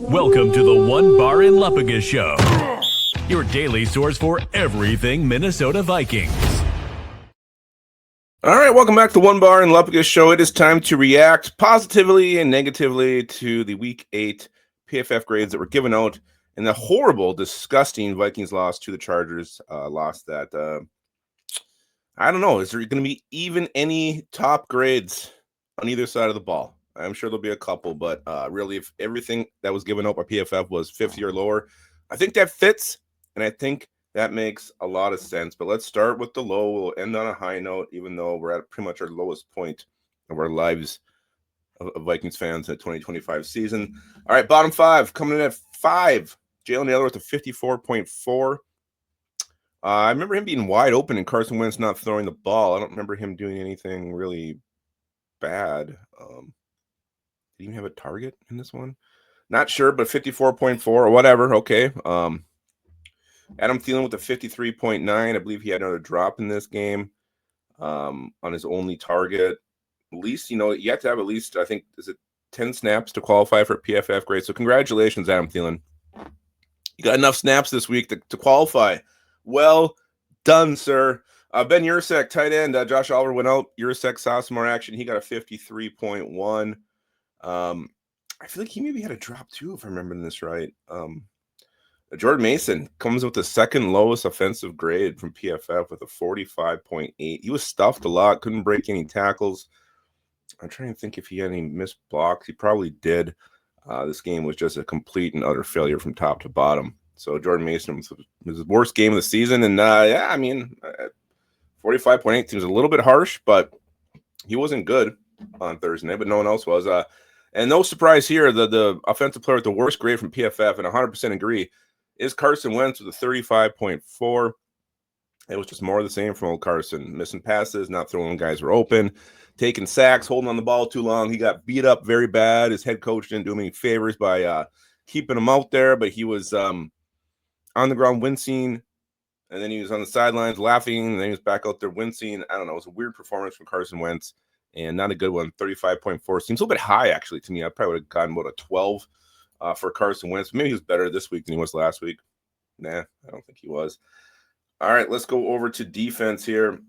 Welcome to the Onebar and Lupagus Show, your daily source for everything Minnesota Vikings. All right, welcome back to Onebar and Lupagus Show. It is time to react positively and negatively to the Week 8 PFF grades that were given out in the horrible, disgusting Vikings loss to the Chargers. Loss that, I don't know, is there going to be even any top grades on either side of the ball? I'm sure there'll be a couple, but really, if everything that was given out by PFF was 50 or lower, I think that fits, and I think that makes a lot of sense. But let's start with the low. We'll end on a high note, even though we're at pretty much our lowest point of our lives of Vikings fans in the 2025 season. All right, bottom five, coming in at 5, Jalen Naylor with a 54.4. I remember him being wide open and Carson Wentz not throwing the ball. I don't remember him doing anything really bad. Did he even have a target in this one? Not sure, but 54.4 or whatever. Okay. Adam Thielen with a 53.9. I believe he had another drop in this game on his only target. At least, you have to have at least, I think, is it 10 snaps to qualify for PFF grade? So congratulations, Adam Thielen. You got enough snaps this week to qualify. Well done, sir. Ben Yurcek, tight end. Josh Oliver went out. Yurcek saw some more action. He got a 53.1. I feel like he maybe had a drop too, if I'm remembering this right. Jordan Mason comes with the second lowest offensive grade from PFF with a 45.8. He was stuffed a lot, couldn't break any tackles. I'm trying to think if he had any missed blocks. He probably did. This game was just a complete and utter failure from top to bottom. So Jordan Mason was his worst game of the season. And 45.8 seems a little bit harsh, but he wasn't good on Thursday, but no one else was. And no surprise here, the offensive player with the worst grade from PFF, and 100% agree, is Carson Wentz with a 35.4. It was just more of the same from old Carson. Missing passes, not throwing when guys were open, taking sacks, holding on the ball too long. He got beat up very bad. His head coach didn't do him any favors by keeping him out there, but he was on the ground wincing, and then he was on the sidelines laughing, and then he was back out there wincing. I don't know. It was a weird performance from Carson Wentz, and not a good one. 35.4 seems a little bit high, actually, to me. I probably would have gotten about a 12 for Carson Wentz. Maybe he was better this week than he was last week. Nah, I don't think he was. All right, let's go over to defense here,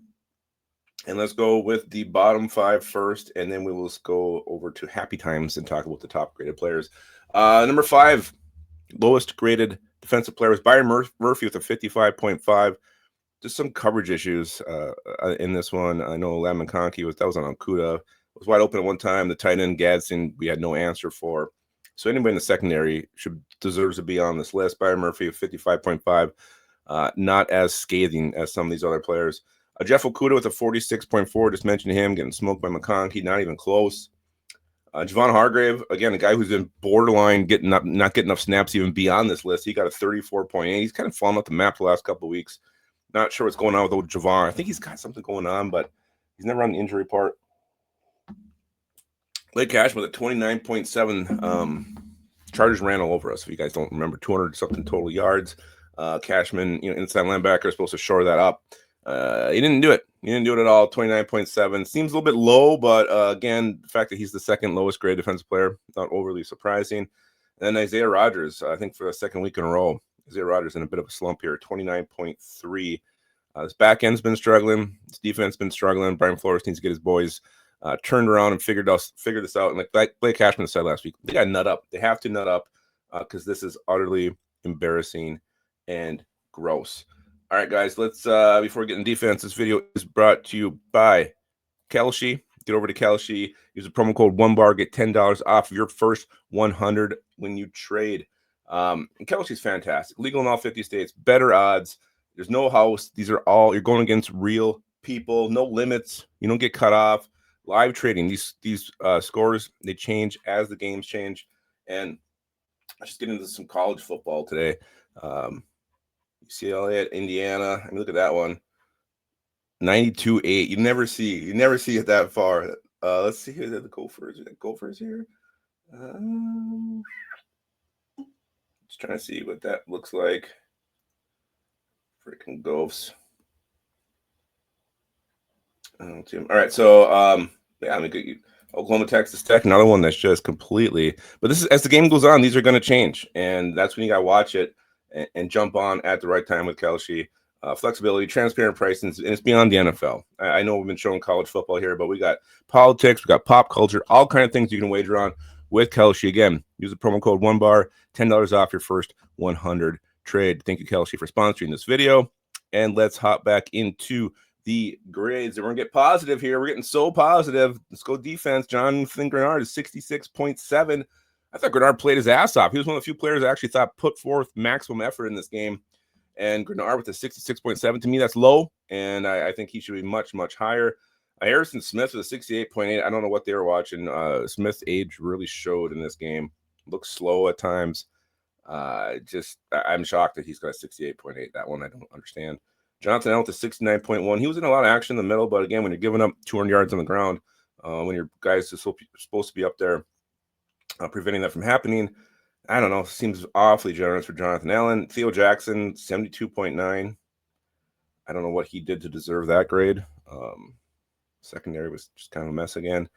and let's go with the bottom 5 first, and then we will go over to happy times and talk about the top graded players. Number 5, lowest graded defensive player was Byron Murphy with a 55.5. Just some coverage issues in this one. I know Lam McConkey that was on Okuda. Was wide open at one time. The tight end Gadsden we had no answer for. So anybody in the secondary deserves to be on this list. Byron Murphy of 55.5, not as scathing as some of these other players. Jeff Okuda with a 46.4. Just mentioned him getting smoked by McConkey. Not even close. Javon Hargrave, again, a guy who's been borderline not getting enough snaps even beyond this list. He got a 34.8. He's kind of fallen off the map the last couple of weeks. Not sure what's going on with old Javon. I think he's got something going on, but he's never on the injury report. Blake Cashman with a 29.7. Chargers ran all over us. If you guys don't remember, 200-something total yards. Cashman, inside linebacker, supposed to shore that up. He didn't do it. He didn't do it at all. 29.7. Seems a little bit low, but again, the fact that he's the second lowest grade defensive player, not overly surprising. And then Isaiah Rodgers, I think for the second week in a row, Isaiah Rodgers in a bit of a slump here, 29.3. His back end's been struggling. His defense been struggling. Brian Flores needs to get his boys turned around and figured this out. And like Blake Cashman said last week, they got to nut up. They have to nut up because this is utterly embarrassing and gross. All right, guys, let's before we get in defense, this video is brought to you by Kalshi. Get over to Kalshi. Use the promo code OneBar. Get $10 off your first 100 when you trade. And Kalshi's fantastic. Legal in all 50 states. Better odds. There's no house. These are all, you're going against real people. No limits. You don't get cut off. Live trading. These scores, they change as the games change. And let's just get into some college football today. UCLA at Indiana. I mean, look at that one. 92-8. You never see it that far. Let's see here. The Gophers here. Just trying to see what that looks like. Freaking Gophs. All right, so yeah, I mean, Oklahoma, Texas Tech, another one that's just completely. But this is as the game goes on, these are going to change, and that's when you got to watch it and jump on at the right time with Kelce. Flexibility, transparent pricing, and it's beyond the NFL. I know we've been showing college football here, but we got politics, we got pop culture, all kind of things you can wager on with Kelce. Again, use the promo code OneBar, $10 off your first 100 trade. Thank you, Kelce, for sponsoring this video. And let's hop back into the grades. And we're going to get positive here. We're getting so positive. Let's go defense. Jonathan Grenard is 66.7. I thought Grenard played his ass off. He was one of the few players I actually thought put forth maximum effort in this game. And Grenard with a 66.7, to me, that's low. And I think he should be much, much higher. Harrison Smith with a 68.8. I don't know what they were watching. Smith's age really showed in this game. Looks slow at times. I'm shocked that he's got a 68.8. That one I don't understand. Jonathan Allen to 69.1. He was in a lot of action in the middle, but again, when you're giving up 200 yards on the ground, when your guys are supposed to be up there preventing that from happening, I don't know. Seems awfully generous for Jonathan Allen. Theo Jackson, 72.9. I don't know what he did to deserve that grade. Secondary was just kind of a mess again.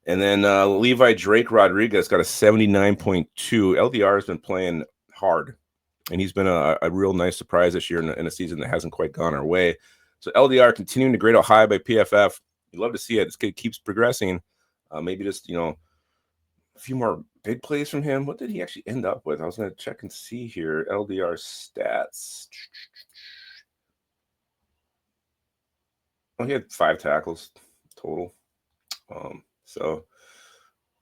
And then Levi Drake Rodriguez got a 79.2. LDR has been playing hard, and he's been a real nice surprise this year in a season that hasn't quite gone our way. So LDR continuing to grade out high by PFF. You love to see it. This kid keeps progressing. Maybe just, a few more big plays from him. What did he actually end up with? I was going to check and see here. LDR stats. Oh, he had 5 tackles total. So,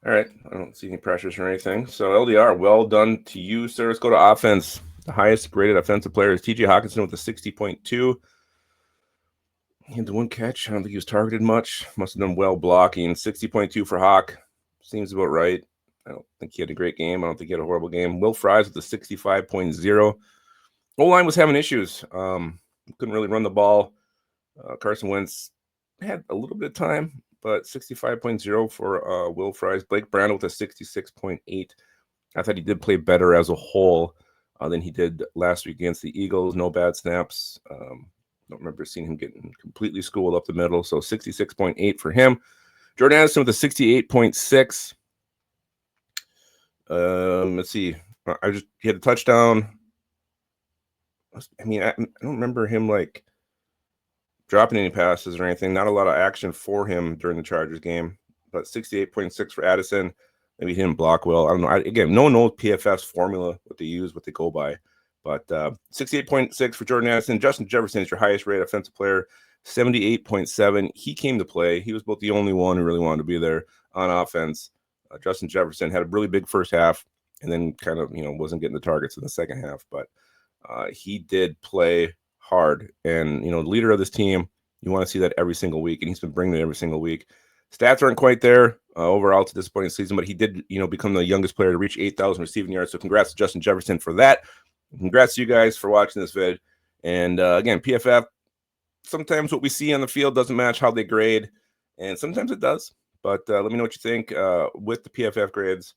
all right. I don't see any pressures or anything. So, LDR, well done to you, sir. Let's go to offense. The highest graded offensive player is TJ Hawkinson with a 60.2. He had the one catch. I don't think he was targeted much. Must have done well blocking. 60.2 for Hawk. Seems about right. I don't think he had a great game. I don't think he had a horrible game. Will Fries with a 65.0. O-line was having issues. Couldn't really run the ball. Carson Wentz had a little bit of time, but 65.0 for Will Fries. Blake Brown with a 66.8. I thought he did play better as a whole than he did last week against the Eagles. No bad snaps. Don't remember seeing him getting completely schooled up the middle. So 66.8 for him. Jordan Addison with a 68.6. Let's see. He had a touchdown. I mean, I don't remember him like dropping any passes or anything. Not a lot of action for him during the Chargers game, but 68.6 for Addison. Maybe he didn't block well. I don't know. Again, no one knows PFF's formula, what they use, what they go by. But 68.6 for Jordan Addison. Justin Jefferson is your highest rated offensive player, 78.7. He came to play. He was about the only one who really wanted to be there on offense. Justin Jefferson had a really big first half and then kind of, wasn't getting the targets in the second half. But he did play hard. And, the leader of this team, you want to see that every single week. And he's been bringing it every single week. Stats aren't quite there. Overall, it's a disappointing season. But he did, become the youngest player to reach 8,000 receiving yards. So congrats to Justin Jefferson for that. Congrats to you guys for watching this vid. And again, PFF, sometimes what we see on the field doesn't match how they grade. And sometimes it does. But let me know what you think with the PFF grades.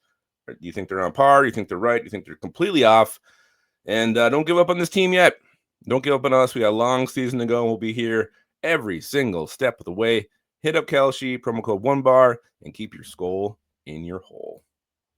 Do you think they're on par? Do you think they're right? Do you think they're completely off? And don't give up on this team yet. Don't give up on us. We got a long season to go. And we'll be here every single step of the way. Hit up Kelce, promo code OneBar, and keep your skull in your hole.